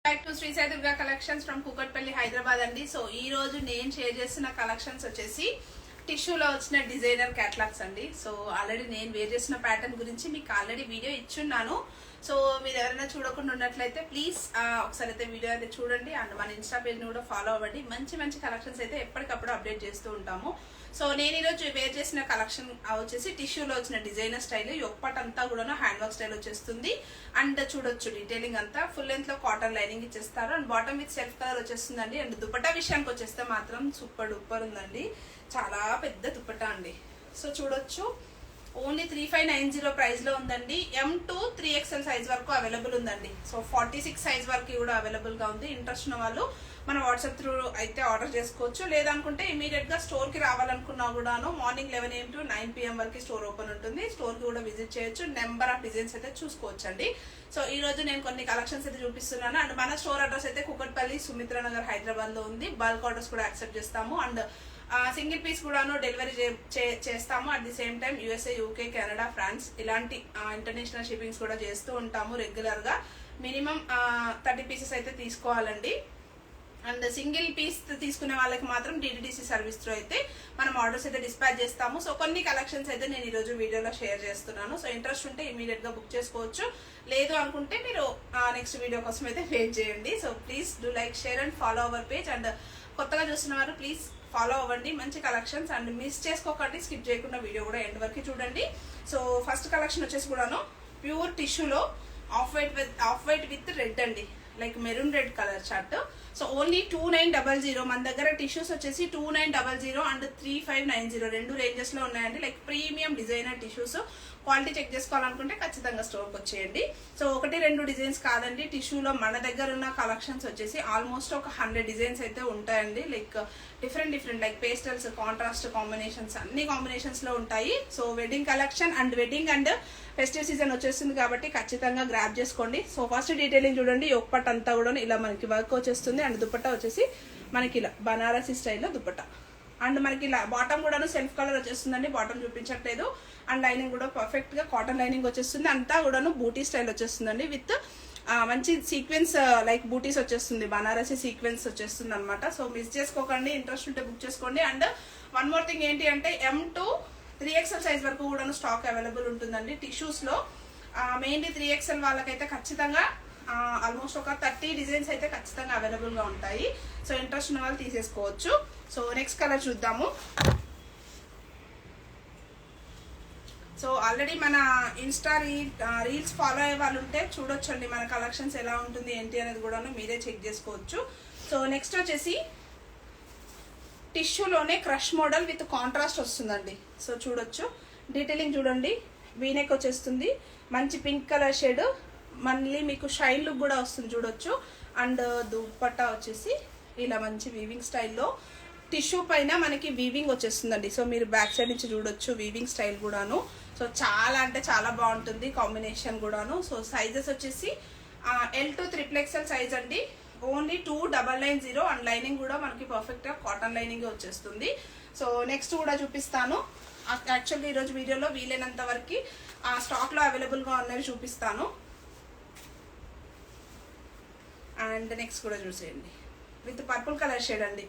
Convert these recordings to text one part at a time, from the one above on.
Back to Shri Sai Durga collections from Kukatpally Hyderabad అండి. So ఈ రోజు నేను షేర్ చేస్తున్న కలెక్షన్స్ వచ్చేసి టిష్యూలో వచ్చిన డిజైనర్ క్యాటలాగ్స్ అండి. సో ఆల్రెడీ నేను వేర్ చేసిన ప్యాటర్న్ గురించి మీకు ఆల్రెడీ వీడియో ఇచ్చున్నాను. సో మీరు ఎవరైనా చూడకుండా ఉన్నట్లయితే ప్లీజ్ ఒకసారి అయితే వీడియో అయితే చూడండి అండ్ మన ఇన్స్టా పేజ్ ని కూడా ఫాలో అవ్వండి. మంచి మంచి కలెక్షన్స్ అయితే ఎప్పటికప్పుడు అప్డేట్ చేస్తూ ఉంటాము. సో నేను ఈరోజు వేర్ చేసిన కలెక్షన్ వచ్చేసి టిష్యూలో వచ్చిన డిజైనర్ స్టైల్, యొక్కపట్ అంతా కూడా హ్యాండ్ వర్క్ స్టైల్ వచ్చేస్తుంది. అండ్ చూడొచ్చు డీటెయిలింగ్ అంతా ఫుల్ లెంత్ లో కాటన్ లైనింగ్ ఇచ్చేస్తారు and bottom with self colour వచ్చేస్తుందండి. అండ్ దుపట్టా విషయానికి వచ్చేస్తే మాత్రం సూపర్ డూపర్ ఉందండి, చాలా పెద్ద దుపట్టా అండి. సో చూడొచ్చు ఓన్లీ 3590 ప్రైస్ లో ఉందండి. M to 3XL సైజ్ వరకు అవైలబుల్ ఉందండి. సో 46 సైజ్ వరకు కూడా అవైలబుల్ గా ఉంది. ఇంట్రెస్ట్ ఉన్న వాళ్ళు మన వాట్సాప్ త్రూ అయితే ఆర్డర్ చేసుకోవచ్చు. లేదనుకుంటే ఇమీడియట్ గా స్టోర్ కి రావాలనుకున్నా కూడాను మార్నింగ్ 11 AM to 9 PM వరకు స్టోర్ ఓపెన్ ఉంటుంది. స్టోర్ కి కూడా విజిట్ చేయొచ్చు. నెంబర్ ఆఫ్ డిజైన్స్ అయితే చూసుకోవచ్చు అండి. సో ఈ రోజు నేను కొన్ని కలెక్షన్స్ అయితే చూపిస్తున్నాను. అండ్ మన స్టోర్ అడ్రస్ అయితే కూకట్పల్లి సుమిత్ర నగర్ హైదరాబాద్ లో ఉంది. బల్క్ ఆర్డర్స్ కూడా యాక్సెప్ట్ చేస్తాము అండ్ సింగిల్ పీస్ కూడాను డెలివరీ చేస్తాము. At the same time USA, UK, Canada, France ఇలాంటి ఇంటర్నేషనల్ షిప్పింగ్స్ కూడా చేస్తూ ఉంటాము రెగ్యులర్ గా. మినిమం 30 పీసెస్ అయితే తీసుకోవాలండి. అండ్ సింగిల్ పీస్ తీసుకునే వాళ్ళకి మాత్రం DTDC సర్వీస్ త్రూ అయితే మనం ఆర్డర్స్ అయితే డిస్పాచ్ చేస్తాము. సో కొన్ని కలెక్షన్స్ అయితే నేను ఈ రోజు వీడియోలో షేర్ చేస్తున్నాను. సో ఇంట్రెస్ట్ ఉంటే ఇమీడియట్ గా బుక్ చేసుకోవచ్చు. లేదు అనుకుంటే మీరు నెక్స్ట్ వీడియో కోసం అయితే వెయిట్ చేయండి. So please do like, share and follow our page. And కొత్తగా చూస్తున్న వారు ప్లీజ్ ఫాలో అవ్వండి. మంచి కలెక్షన్స్ అండ్ మిస్ చేసుకోకండి, స్కిప్ చేయకుండా వీడియో కూడా ఎండ్ వరకు చూడండి. సో ఫస్ట్ కలెక్షన్ వచ్చేసి కూడాను ప్యూర్ టిష్యూలో ఆఫ్ వైట్ విత్ రెడ్ అండి, like maroon red colour chart. So only 2900. మన దగ్గర టిష్యూస్ వచ్చేసి 2900 అండ్ 3590 రెండు రేంజెస్ లో ఉన్నాయండి. Like premium designer tissues. Quality check చేసుకోవాలనుకుంటే ఖచ్చితంగా స్టోర్కి వచ్చేయండి. సో 1-2 డిజైన్స్ కాదండి, టిష్యూలో మన దగ్గర ఉన్న కలెక్షన్స్ వచ్చేసి ఆల్మోస్ట్ ఒక 100 డిజైన్స్ అయితే ఉంటాయండి. Like different like pastels, contrast combinations అన్ని కాంబినేషన్స్ లో ఉంటాయి. So wedding collection and wedding and festive season వచ్చేస్తుంది కాబట్టి ఖచ్చితంగా గ్రాప్ చేసుకోండి. సో ఫస్ట్ డీటెయిలింగ్ చూడండి. యొక్కపట్ అంతా కూడా ఇలా మనకి వర్క్ వచ్చేస్తుంది అండ్ దుపట్టా వచ్చేసి మనకి ఇలా బనారసి స్టైల్లో దుపట్టా. అండ్ మనకి ఇలా బాటమ్ కూడా సెల్ఫ్ కలర్ వచ్చేస్తుందండి, బాటమ్ చూపించట్లేదు. అండ్ లైనింగ్ కూడా పర్ఫెక్ట్ గా కాటన్ లైనింగ్ వచ్చేస్తుంది. అంతా కూడాను బూటీ స్టైల్ వచ్చేస్తుందండి విత్ మంచి సీక్వెన్స్ లైక్ బూటీస్ వచ్చేస్తుంది, బనారసి సీక్వెన్స్ వచ్చేస్తుంది అనమాట. సో మిస్ చేసుకోకండి, ఇంట్రెస్ట్ ఉంటే బుక్ చేసుకోండి. అండ్ వన్ మోర్ థింగ్ ఏంటి అంటే M to 3XL సైజ్ వరకు కూడా స్టాక్ అవైలబుల్ ఉంటుందండి టిష్యూస్ లో. మెయిన్లీ 3XL వాళ్ళకైతే ఖచ్చితంగా ఆల్మోస్ట్ ఒక 30 డిజైన్స్ అయితే ఖచ్చితంగా అవైలబుల్ గా ఉంటాయి. సో ఇంట్రెస్ట్ ఉన్న వాళ్ళు తీసేసుకోవచ్చు. సో నెక్స్ట్ కలర్ చూద్దాము. సో ఆల్రెడీ మన ఇన్స్టా రీల్స్ ఫాలో అయ్యే వాళ్ళు ఉంటే చూడొచ్చండి మన కలెక్షన్స్ ఎలా ఉంటుంది ఏంటి అనేది కూడా మీరే చెక్ చేసుకోవచ్చు. సో నెక్స్ట్ వచ్చేసి టిష్యూలోనే క్రష్ మోడల్ విత్ కాంట్రాస్ట్ వస్తుందండి. సో చూడొచ్చు డీటెయిలింగ్ చూడండి. వీనెక్ వచ్చేస్తుంది, మంచి పింక్ కలర్ షేడ్, మళ్ళీ మీకు షైన్ లుక్ కూడా వస్తుంది చూడొచ్చు. అండ్ దుపట్టా వచ్చేసి ఇలా మంచి వీవింగ్ స్టైల్లో టిష్యూ పైన మనకి వీవింగ్ వచ్చేస్తుందండి. సో మీరు బ్యాక్ సైడ్ నుంచి చూడొచ్చు వీవింగ్ స్టైల్ కూడాను. సో చాలా అంటే చాలా బాగుంటుంది కాంబినేషన్ కూడాను. సో సైజెస్ వచ్చేసి L to XXL సైజ్ అండి. ఓన్లీ 2990 అండ్ లైనింగ్ కూడా మనకి పర్ఫెక్ట్ గా కాటన్ లైనింగ్ వచ్చేస్తుంది. సో నెక్స్ట్ కూడా చూపిస్తాను. యాక్చువల్లీ ఈరోజు వీడియోలో వీలైనంత వరకు స్టాక్ లో అవైలబుల్ గా ఉన్నవి చూపిస్తాను. అండ్ నెక్స్ట్ కూడా చూసేయండి విత్ పర్పుల్ కలర్ షేడ్ అండి.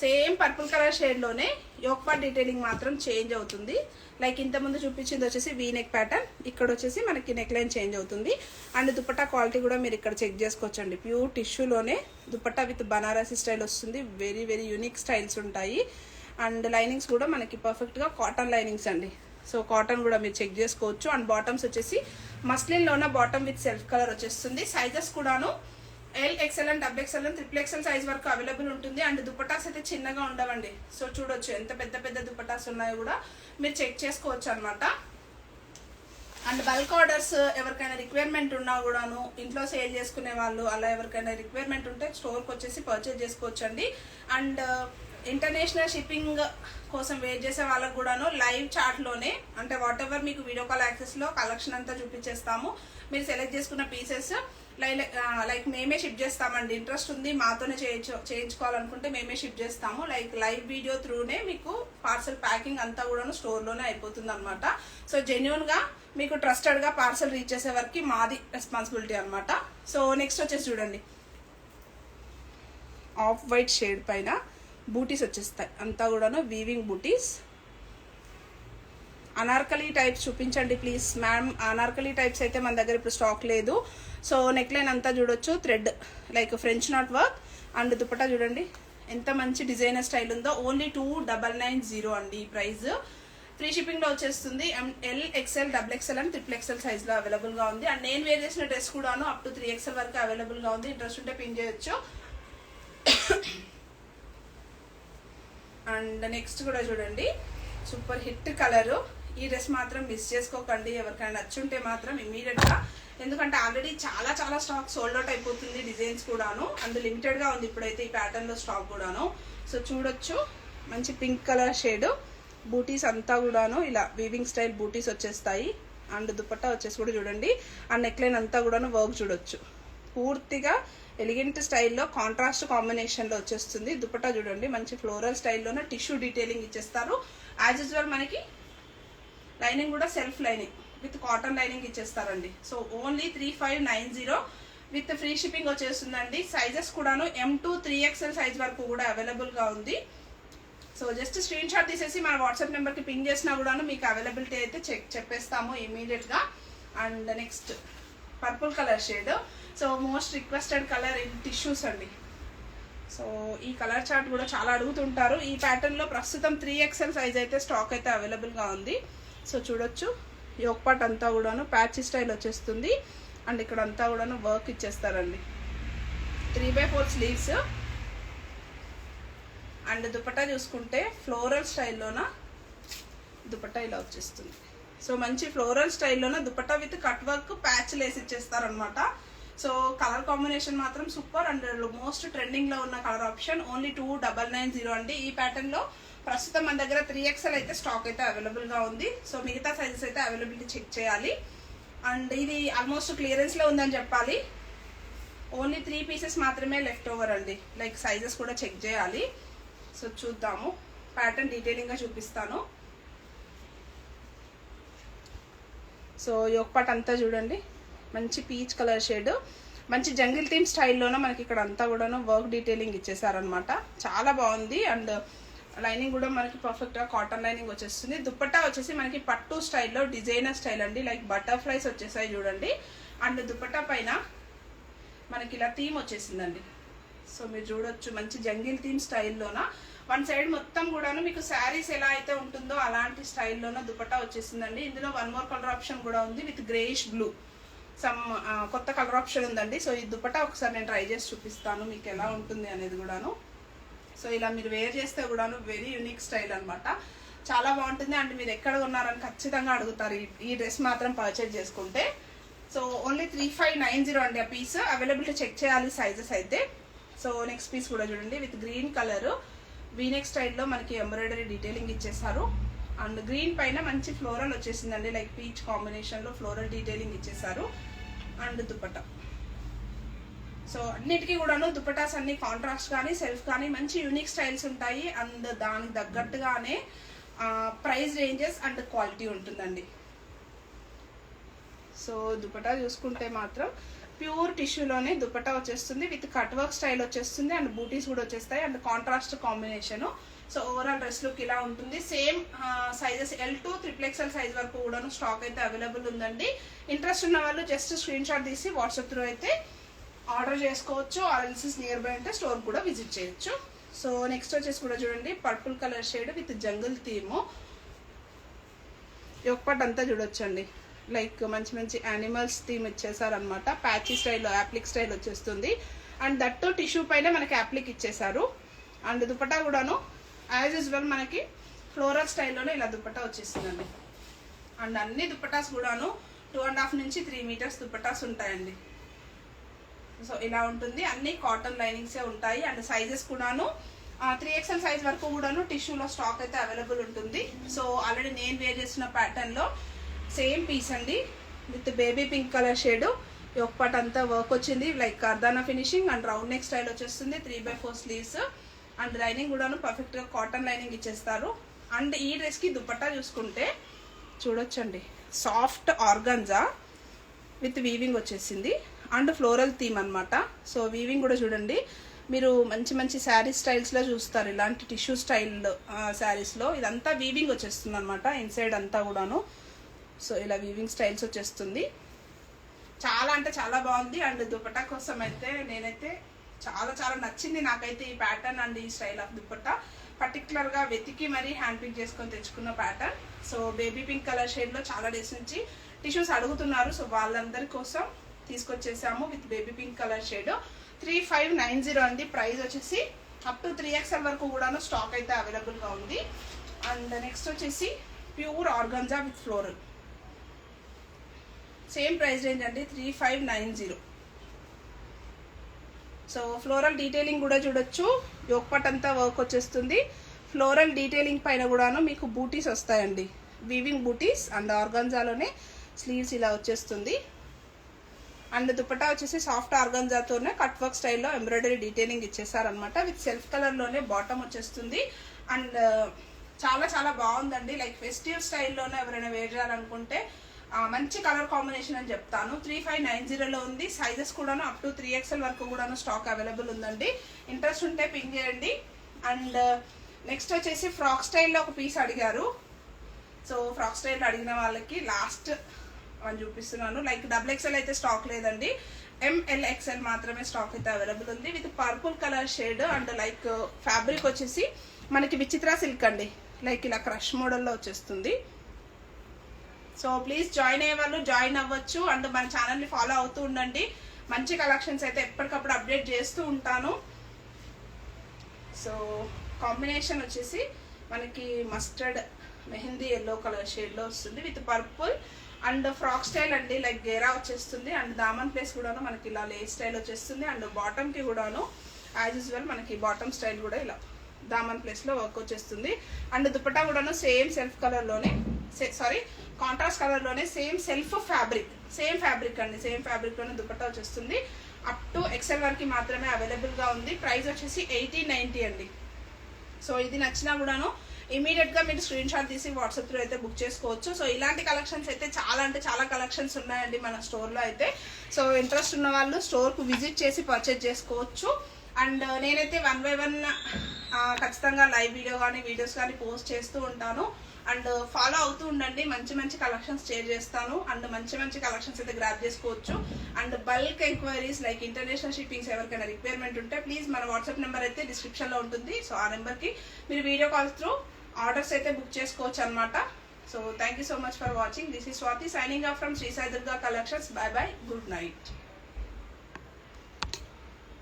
సేమ్ పర్పుల్ కలర్ షేడ్ లోనే యొక్కపట్ డీటెయిలింగ్ మాత్రం చేంజ్ అవుతుంది. లైక్ ఇంతకుముందు చూపించింది వచ్చేసి వీ నెక్ ప్యాటర్న్, ఇక్కడ వచ్చేసి మనకి నెక్ లైన్ చేంజ్ అవుతుంది. అండ్ దుపట్టా క్వాలిటీ కూడా మీరు ఇక్కడ చెక్ చేసుకోవచ్చండి. ప్యూర్ టిష్యూలోనే దుపట్టా విత్ బనారసి స్టైల్ వస్తుంది. వెరీ యూనిక్ స్టైల్స్ ఉంటాయి. అండ్ లైనింగ్స్ కూడా మనకి పర్ఫెక్ట్ గా కాటన్ లైనింగ్స్ అండి. సో కాటన్ కూడా మీరు చెక్ చేసుకోవచ్చు. అండ్ బాటమ్స్ వచ్చేసి మస్లిన్ లోన బాటమ్ విత్ సెల్ఫ్ కలర్ వచ్చేస్తుంది. సైజెస్ కూడాను L, XL and XXL and XXL size వరకు అవైలబుల్ ఉంటుంది. అండ్ దుపట్టాస్ అయితే చిన్నగా ఉండవండి. సో చూడొచ్చు ఎంత పెద్ద దుపట్టాస్ ఉన్నాయో కూడా మీరు చెక్ చేసుకోవచ్చు అనమాట. అండ్ బల్క్ ఆర్డర్స్ ఎవరికైనా రిక్వైర్మెంట్ ఉన్నా కూడాను ఇంట్లో సేల్ చేసుకునే వాళ్ళు అలా ఎవరికైనా రిక్వైర్మెంట్ ఉంటే స్టోర్కి వచ్చేసి పర్చేజ్ చేసుకోవచ్చు అండి. అండ్ ఇంటర్నేషనల్ షిప్పింగ్ కోసం వెయిట్ చేసే వాళ్ళకు కూడాను లైవ్ చాట్ లోనే అంటే వాట్ ఎవర్ మీకు వీడియో కాల్ యాక్సెస్ లో కలెక్షన్ అంతా చూపించేస్తాము. మీరు సెలెక్ట్ చేసుకున్న పీసెస్ లైక్ మేమే షిప్ చేస్తామండి. ఇంట్రెస్ట్ ఉంది మాతోనే చేయించుకోవాలనుకుంటే మేమే షిప్ చేస్తాము. లైక్ లైవ్ వీడియో త్రూనే మీకు పార్సల్ ప్యాకింగ్ అంతా కూడా స్టోర్ లోనే అయిపోతుంది అనమాట. సో జెన్యున్ గా మీకు ట్రస్టెడ్ గా పార్సల్ రీచ్ చేసే వరకు మాది రెస్పాన్సిబిలిటీ అనమాట. సో నెక్స్ట్ వచ్చేసి చూడండి ఆఫ్ వైట్ షేడ్ పైన బూటీస్ వచ్చేస్తాయి, అంతా కూడాను వీవింగ్ బూటీస్. అనార్కలి టైప్స్ చూపించండి ప్లీజ్ మ్యామ్. అనార్కలి టైప్స్ అయితే మన దగ్గర ఇప్పుడు స్టాక్ లేదు. సో నెక్ లైన్ అంతా చూడొచ్చు, thread like French knot work. And dupatta చూడండి ఎంత మంచి డిజైనర్ స్టైల్ ఉందో. ఓన్లీ 2990 అండి ఈ ప్రైస్. ఫ్రీ షిప్పింగ్లో వచ్చేస్తుంది. L, XL, double XL and triple XL సైజ్లో అవైలబుల్గా ఉంది. అండ్ నేను వేర్ చేసిన డ్రెస్ కూడాను అప్ టు 3XL వరకు అవైలబుల్గా ఉంది. ఇంట్రెస్ట్ ఉంటే పిన్ చేయొచ్చు. అండ్ నెక్స్ట్ కూడా చూడండి సూపర్ హిట్ కలరు. ఈ డ్రెస్ మాత్రం మిస్ చేసుకోకండి, ఎవరికైనా నచ్చుంటే మాత్రం ఇమీడియట్గా, ఎందుకంటే ఆల్రెడీ చాలా చాలా స్టాక్ సోల్డ్ అవుట్ అయిపోతుంది. డిజైన్స్ కూడాను అండ్ లిమిటెడ్గా ఉంది ఇప్పుడైతే ఈ ప్యాటర్న్లో స్టాక్ కూడాను. సో చూడొచ్చు మంచి పింక్ కలర్ షేడ్, బూటీస్ అంతా కూడాను ఇలా వీవింగ్ స్టైల్ బూటీస్ వచ్చేస్తాయి. అండ్ దుపట్టా వచ్చేసి కూడా చూడండి, ఆ నెక్ లైన్ అంతా కూడాను వర్క్ చూడొచ్చు. పూర్తిగా ఎలిగెంట్ స్టైల్లో కాంట్రాస్ట్ కాంబినేషన్లో వచ్చేస్తుంది. దుపట్టా చూడండి మంచి ఫ్లోరల్ స్టైల్లోనే టిష్యూ డీటెయిలింగ్ ఇచ్చేస్తారు. యాజ్ యూజువల్ మనకి లైనింగ్ కూడా self lining with cotton lining ఇచ్చేస్తారండి. So only 3590 with free shipping వచ్చేస్తుందండి. సైజెస్ కూడాను M to 3XL సైజ్ వరకు కూడా అవైలబుల్గా ఉంది. సో జస్ట్ స్క్రీన్ షాట్ తీసేసి మన వాట్సాప్ నెంబర్కి పింగ్ చేసినా కూడాను మీకు అవైలబిలిటీ అయితే చెప్పేస్తాము ఇమీడియట్గా. And next purple colour shade. So most requested colour in tissues అండి. సో ఈ కలర్ చార్ట్ కూడా చాలా అడుగుతుంటారు. ఈ ప్యాటర్న్లో ప్రస్తుతం 3XL సైజ్ అయితే స్టాక్ అయితే అవైలబుల్గా ఉంది. సో చూడొచ్చు యోక్ పార్ట్ అంతా కూడాను ప్యాచీ స్టైల్ వచ్చేస్తుంది. అండ్ ఇక్కడ అంతా కూడాను వర్క్ ఇచ్చేస్తారండి. 3/4 స్లీవ్స్. అండ్ దుపట్టా చూసుకుంటే ఫ్లోరల్ స్టైల్లోన దుపట్టా ఇలా వచ్చేస్తుంది. సో మంచి ఫ్లోరల్ స్టైల్లోన dupatta with cut work patch లేసి ఇచ్చేస్తారనమాట. సో కలర్ కాంబినేషన్ మాత్రం సూపర్ అండ్ మోస్ట్ ట్రెండింగ్లో ఉన్న కలర్ ఆప్షన్. ఓన్లీ 2990 అండి. ఈ ప్యాటర్న్లో ప్రస్తుతం మన దగ్గర 3XL అయితే స్టాక్ అయితే అవైలబుల్గా ఉంది. సో మిగతా సైజెస్ అయితే అవైలబిలిటీ చెక్ చేయాలి. అండ్ ఇది ఆల్మోస్ట్ క్లియరెన్స్లో ఉందని చెప్పాలి. ఓన్లీ 3 పీసెస్ మాత్రమే లెఫ్ట్ ఓవర్ అండి. లైక్ సైజెస్ కూడా చెక్ చేయాలి. సో చూద్దాము, ప్యాటర్న్ డీటెయిలింగ్గా చూపిస్తాను. సో యోక్ పార్ట్ అంతా చూడండి మంచి పీచ్ కలర్ షేడ్, మంచి జంగిల్ థీమ్ స్టైల్లోనే మనకి ఇక్కడ అంతా కూడాను వర్క్ డీటెయిలింగ్ ఇచ్చేసారనమాట. చాలా బాగుంది. అండ్ లైనింగ్ కూడా మనకి పర్ఫెక్ట్గా కాటన్ లైనింగ్ వచ్చేస్తుంది. దుపట్టా వచ్చేసి మనకి పట్టు స్టైల్లో డిజైనర్ స్టైల్ అండి. లైక్ బటర్ఫ్లైస్ వచ్చేసాయి చూడండి. అండ్ దుపట్టా పైన మనకి ఇలా థీమ్ వచ్చేసిందండి. సో మీరు చూడొచ్చు మంచి జంగిల్ థీమ్ స్టైల్లోన వన్ సైడ్ మొత్తం కూడాను మీకు శారీస్ ఎలా అయితే ఉంటుందో అలాంటి స్టైల్లోన దుపట్టా వచ్చేసిందండి. ఇందులో వన్ మోర్ కలర్ ఆప్షన్ కూడా ఉంది విత్ గ్రేష్ బ్లూ. కొత్త కలర్ ఆప్షన్ ఉందండి. సో ఈ దుపట్టా ఒకసారి నేను ట్రై చేసి చూపిస్తాను మీకు ఎలా ఉంటుంది అనేది కూడాను. సో ఇలా మీరు వేర్ చేస్తే కూడాను వెరీ యూనిక్ స్టైల్ అనమాట. చాలా బాగుంటుంది. అండ్ మీరు ఎక్కడ ఉన్నారని ఖచ్చితంగా అడుగుతారు ఈ డ్రెస్ మాత్రం పర్చేజ్ చేసుకుంటే. సో ఓన్లీ 3590 అండి ఆ పీస్. అవైలబిలిటీ చెక్ చేయాలి సైజెస్ అయితే. సో నెక్స్ట్ పీస్ కూడా చూడండి విత్ గ్రీన్ కలర్ వీనెక్ స్టైల్లో మనకి ఎంబ్రాయిడరీ డీటెయిలింగ్ ఇచ్చేసారు. అండ్ గ్రీన్ పైన మంచి ఫ్లోరల్ వచ్చేసిందండి. లైక్ పీచ్ కాంబినేషన్లో ఫ్లోరల్ డీటెయిలింగ్ ఇచ్చేసారు. అండ్ దుపట్టా. సో అన్నిటికీ కూడాను దుపటాస్ అన్ని కాంట్రాస్ట్ కానీ సెల్ఫ్ కానీ మంచి యూనిక్ స్టైల్స్ ఉంటాయి. అండ్ దానికి తగ్గట్టుగానే ప్రైస్ రేంజెస్ అండ్ క్వాలిటీ ఉంటుందండి. సో దుపటా చూసుకుంటే మాత్రం ప్యూర్ టిష్యూలోనే దుపట్టా వచ్చేస్తుంది విత్ కట్ వర్క్ స్టైల్ వచ్చేస్తుంది. అండ్ బూటీస్ కూడా వచ్చేస్తాయి and contrast combination. So overall dress look ఇలా ఉంటుంది. Same sizes L to XXL size వరకు కూడాను స్టాక్ అయితే అవైలబుల్ ఉందండి. ఇంట్రెస్ట్ ఉన్న వాళ్ళు జస్ట్ స్క్రీన్ షాట్ తీసి వాట్సాప్ త్రూ అయితే ఆర్డర్ చేసుకోవచ్చు. ఆర్ఎల్సీస్ నియర్ బై అంటే స్టోర్ కూడా విజిట్ చేయొచ్చు. సో నెక్స్ట్ వచ్చేసి కూడా చూడండి purple colour shade with jungle theme. Yoke part అంతా చూడొచ్చండి. లైక్ మంచి మంచి యానిమల్స్ థీమ్ ఇచ్చేసారనమాట. ప్యాచీ స్టైల్ యాప్లిక్ స్టైల్ వచ్చేస్తుంది. అండ్ దట్టు టిష్యూ పైన మనకి యాప్లిక్ ఇచ్చేసారు. అండ్ దుపట్టా కూడాను యాజ్ యూజువల్ మనకి ఫ్లోరల్ స్టైల్లోనే ఇలా దుపట్టా వచ్చేస్తుందండి. అండ్ అన్ని దుపట్టాస్ కూడాను 2.5 నుంచి 3 మీటర్స్ దుపట్టాస్ ఉంటాయండి. సో ఇలా ఉంటుంది. అన్ని కాటన్ లైనింగ్సే ఉంటాయి. అండ్ సైజెస్ కూడాను 3XL సైజ్ వరకు కూడాను టిష్యూలో స్టాక్ అయితే అవైలబుల్ ఉంటుంది. సో ఆల్రెడీ నేను వేర్ చేసిన ప్యాటర్న్లో సేమ్ పీస్ అండి with baby pink colour shade. Yoke part అంతా వర్క్ వచ్చింది లైక్ కర్దానా finishing and round neck style వచ్చేస్తుంది. 3/4 స్లీవ్స్ అండ్ లైనింగ్ కూడాను పర్ఫెక్ట్గా కాటన్ లైనింగ్ ఇచ్చేస్తారు. అండ్ ఈ డ్రెస్కి దుపట్టా చూసుకుంటే చూడొచ్చండి సాఫ్ట్ ఆర్గన్జా విత్ వీవింగ్ వచ్చేసింది. అండ్ ఫ్లోరల్ థీమ్ అనమాట. సో వీవింగ్ కూడా చూడండి, మీరు మంచి మంచి శారీ స్టైల్స్లో చూస్తారు ఇలాంటి టిష్యూ స్టైల్ శారీస్లో. ఇదంతా వీవింగ్ వచ్చేస్తుంది అనమాట ఇన్సైడ్ అంతా కూడాను. సో ఇలా వీవింగ్ స్టైల్స్ వచ్చేస్తుంది. చాలా అంటే చాలా బాగుంది. అండ్ దుపట్టా కోసం అయితే నేనైతే చాలా చాలా నచ్చింది నాకైతే ఈ ప్యాటర్న్ అండ్ ఈ స్టైల్ ఆఫ్ దుపట్టా. పర్టికులర్గా వెతికి మరీ హ్యాండ్ పిక్ చేసుకొని తెచ్చుకున్న pattern. So baby pink colour షేడ్లో చాలా డేస్ నుంచి టిష్యూస్ అడుగుతున్నారు. సో వాళ్ళందరి కోసం తీసుకొచ్చేసాము with baby pink colour shade. 3590 అండి. ప్రైస్ వచ్చేసి అప్ టు 3XL వరకు కూడాను స్టాక్ అయితే అవైలబుల్గా ఉంది. అండ్ నెక్స్ట్ వచ్చేసి pure organza with floral, same price range అండి 3590. సో ఫ్లోరల్ డీటెయిలింగ్ కూడా చూడొచ్చు. యోక్పట్ అంతా వర్క్ వచ్చేస్తుంది. ఫ్లోరల్ డీటెయిలింగ్ పైన కూడాను మీకు బూటీస్ వస్తాయండి, వీవింగ్ బూటీస్. అండ్ ఆర్గంజాలోనే స్లీవ్స్ ఇలా వచ్చేస్తుంది. అండ్ దుపట్టా వచ్చేసి సాఫ్ట్ ఆర్గంజాతోనే కట్ వర్క్ స్టైల్లో ఎంబ్రాయిడరీ డీటెయిలింగ్ ఇచ్చేసారనమాట. విత్ సెల్ఫ్ కలర్లోనే బాటమ్ వచ్చేస్తుంది. అండ్ చాలా చాలా బాగుందండి. లైక్ ఫెస్టివ్ స్టైల్లోనే ఎవరైనా వేర్ చేయాలనుకుంటే మంచి కలర్ కాంబినేషన్ అని చెప్తాను. 3590లో ఉంది. సైజెస్ కూడాను అప్ టు 3XL వరకు కూడాను స్టాక్ అవైలబుల్ ఉందండి. ఇంట్రెస్ట్ ఉంటే పింక్ చేయండి. అండ్ నెక్స్ట్ వచ్చేసి ఫ్రాక్ స్టైల్లో ఒక పీస్ అడిగారు. సో ఫ్రాక్ స్టైల్లో అడిగిన వాళ్ళకి లాస్ట్ అని చూపిస్తున్నాను. లైక్ XXL అయితే స్టాక్ లేదండి, MLXL మాత్రమే స్టాక్ అయితే అవైలబుల్ ఉంది. With purple colour shade. And like fabric వచ్చేసి మనకి విచిత్ర సిల్క్ అండి, లైక్ ఇలా క్రష్ మోడల్లో వచ్చేస్తుంది. సో ప్లీజ్ జాయిన్ అయ్యే వాళ్ళు జాయిన్ అవ్వచ్చు. అండ్ మన ఛానల్ని ఫాలో అవుతూ ఉండండి. మంచి కలెక్షన్స్ అయితే ఎప్పటికప్పుడు అప్డేట్ చేస్తూ ఉంటాను. సో కాంబినేషన్ వచ్చేసి మనకి మస్టర్డ్ మెహందీ ఎల్లో కలర్ షేడ్లో వస్తుంది with purple. And frock style అండి, లైక్ గేరా వచ్చేస్తుంది. అండ్ దామన్ ప్లేస్ కూడాను మనకి ఇలా లేస్ స్టైల్ వచ్చేస్తుంది. అండ్ బాటమ్కి కూడాను యాజ్ యూజువల్ మనకి బాటమ్ స్టైల్ కూడా ఇలా దామన్ ప్లేస్లో వర్క్ వచ్చేస్తుంది. అండ్ దుపట్టా కూడాను సేమ్ సెల్ఫ్ కలర్లోనే, కాంట్రాస్ట్ కలర్లోనే same self fabric, same fabric అండి, సేమ్ ఫ్యాబ్రిక్లోనే దుపట్టా వచ్చేస్తుంది. అప్ టు XL వరకు మాత్రమే అవైలబుల్గా ఉంది. ప్రైస్ వచ్చేసి 1890 అండి. సో ఇది నచ్చినా కూడాను ఇమీడియట్గా మీరు స్క్రీన్ షాట్ తీసి వాట్సాప్ త్రూ అయితే బుక్ చేసుకోవచ్చు. సో ఇలాంటి కలెక్షన్స్ అయితే చాలా అంటే చాలా కలెక్షన్స్ ఉన్నాయండి మన స్టోర్లో అయితే. సో ఇంట్రెస్ట్ ఉన్న వాళ్ళు స్టోర్కు విజిట్ చేసి పర్చేజ్ చేసుకోవచ్చు. అండ్ నేనైతే 1 by 1 ఖచ్చితంగా లైవ్ వీడియోస్ కానీ పోస్ట్ చేస్తూ ఉంటాను. అండ్ ఫాలో అవుతూ ఉండండి. మంచి మంచి కలెక్షన్స్ షేర్ చేస్తాను. అండ్ మంచి మంచి కలెక్షన్స్ అయితే గ్రాప్ చేసుకోవచ్చు. And bulk enquiries like international shippings ఎవరికైనా రిక్వైర్మెంట్ ఉంటే ప్లీజ్ మన వాట్సాప్ నెంబర్ అయితే డిస్క్రిప్షన్లో ఉంటుంది. సో ఆ నెంబర్కి మీరు వీడియో కాల్స్ త్రూ ఆర్డర్స్ అయితే బుక్ చేసుకోవచ్చు అనమాట. So thank you so much for watching. This is Swathi signing off from Shri Sai Durga collections. Bye bye, good night.